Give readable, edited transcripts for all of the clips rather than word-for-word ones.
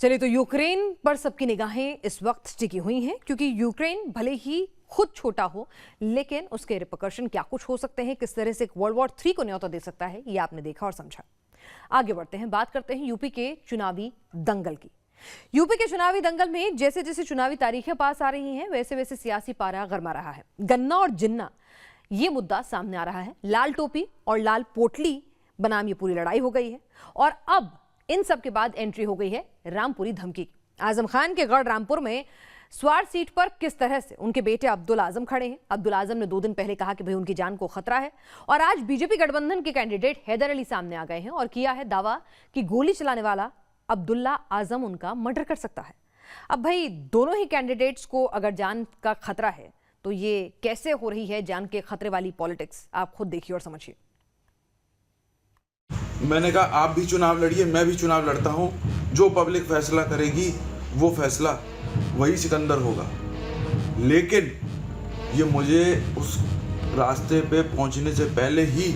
चलिए, तो यूक्रेन पर सबकी निगाहें इस वक्त टिकी हुई हैं, क्योंकि यूक्रेन भले ही खुद छोटा हो, लेकिन उसके रिपरकशन क्या कुछ हो सकते हैं, किस तरह से एक वर्ल्ड वॉर 3 को न्योता दे सकता है, ये आपने देखा और समझा। आगे बढ़ते हैं, बात करते हैं यूपी के चुनावी दंगल की। यूपी के चुनावी दंगल में जैसे जैसे चुनावी तारीखें पास आ रही हैं, वैसे वैसे सियासी पारा गरमा रहा है। गन्ना और जिन्ना ये मुद्दा सामने आ रहा है। लाल टोपी और लाल पोटली बनाम ये पूरी लड़ाई हो गई है, और अब इन सब के बाद एंट्री हो गई है रामपुरी धमकी की। आजम खान के गढ़ रामपुर में स्वार सीट पर किस तरह से उनके बेटे अब्दुल आजम खड़े हैं। अब्दुल आजम ने 2 दिन पहले कहा कि भाई उनकी जान को खतरा है, और आज बीजेपी गठबंधन के कैंडिडेट हैदर अली सामने आ गए हैं और किया है दावा कि गोली चलाने वाला अब्दुल्ला आजम उनका मर्डर कर सकता है। अब भाई दोनों ही कैंडिडेट्स को अगर जान का खतरा है, तो ये कैसे हो रही है जान के खतरे वाली पॉलिटिक्स, आप खुद देखिए और समझिए। मैंने कहा आप भी चुनाव लड़िए, मैं भी चुनाव लड़ता हूं। जो पब्लिक फैसला करेगी वो फैसला वही सिकंदर होगा, लेकिन ये मुझे उस रास्ते पे पहुंचने से पहले ही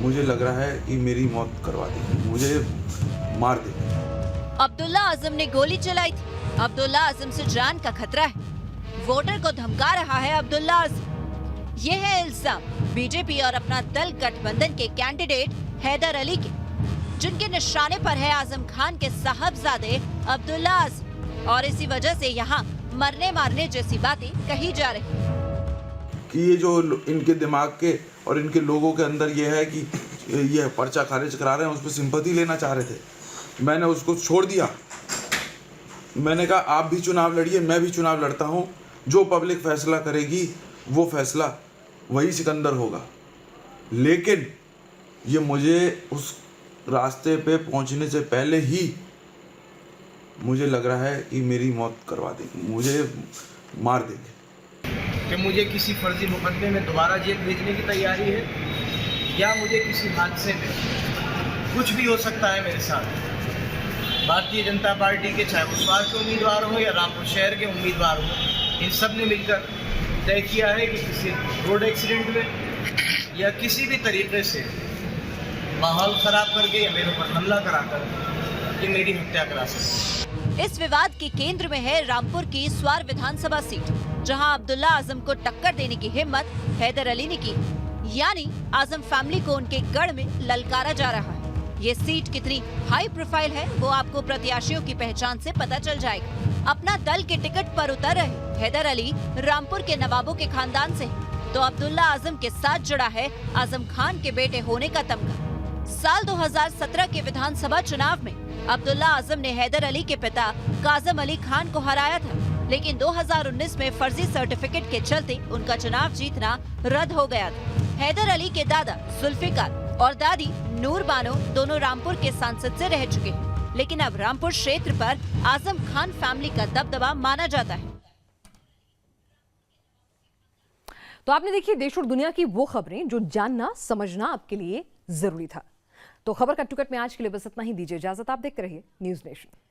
मुझे लग रहा है कि मेरी मौत करवा देगी, मुझे मार देगी। अब्दुल्ला आजम ने गोली चलाई थी। अब्दुल्ला आजम से जान का खतरा है। वोटर को धमका रहा है अब्दुल्ला आजम। ये है इल्जाम बीजेपी और अपना दल गठबंधन के कैंडिडेट हैदर अली के, जिनके निशाने पर है आजम खान के साहबजादे अब्दुल्ला आजम, और इसी वजह से यहाँ मरने मारने जैसी बातें कही जा रही कि ये जो इनके दिमाग के और इनके लोगों के अंदर ये है कि ये पर्चा खारिज करा रहे हैं, उस पर सिंपैथी लेना चाह रहे थे। मैंने उसको छोड़ दिया। मैंने कहा आप भी चुनाव लड़िए, मैं भी चुनाव लड़ता हूँ। जो पब्लिक फैसला करेगी वो फैसला वही सिकंदर होगा, लेकिन ये मुझे उस रास्ते पे पहुंचने से पहले ही मुझे लग रहा है कि मेरी मौत करवा देगी, मुझे मार देगी। कि मुझे किसी फर्जी मुकदमे में दोबारा जेल भेजने की तैयारी है, या मुझे किसी हादसे में कुछ भी हो सकता है मेरे साथ। भारतीय जनता पार्टी के चाहे उस्वार के उम्मीदवार हो या रामपुर शहर के उम्मीदवार हो, इन सब ने मिलकर तय किया है कि किसी रोड एक्सीडेंट में या किसी भी तरीके से माहौल खराब करके या मेरे ऊपर हमला कराकर ये मेरी हत्या करा सकते। इस विवाद के केंद्र में है रामपुर की स्वार विधानसभा सीट, जहां अब्दुल्ला आजम को टक्कर देने की हिम्मत हैदर अली ने की, यानी आजम फैमिली को उनके गढ़ में ललकारा जा रहा है। ये सीट कितनी हाई प्रोफाइल है वो आपको प्रत्याशियों की पहचान से पता चल जाएगा। अपना दल के टिकट पर उतर रहे हैदर अली रामपुर के नवाबों के खानदान से हैं, तो अब्दुल्ला आजम के साथ जुड़ा है आजम खान के बेटे होने का तमगा। साल 2017 के विधानसभा चुनाव में अब्दुल्ला आजम ने हैदर अली के पिता काजम अली खान को हराया था, लेकिन 2019 में फर्जी सर्टिफिकेट के चलते उनका चुनाव जीतना रद्द हो गया था। हैदर अली के दादा जुल्फिकार और दादी नूर बानो दोनों रामपुर के सांसद से रह चुके हैं, लेकिन अब रामपुर क्षेत्र पर आजम खान फैमिली का दबदबा माना जाता है। तो आपने देखी देश और दुनिया की वो खबरें जो जानना समझना आपके लिए जरूरी था। तो खबर का टुकट में आज के लिए बस इतना ही। दीजिए इजाजत। आप देखते रहिए न्यूज़ नेशन।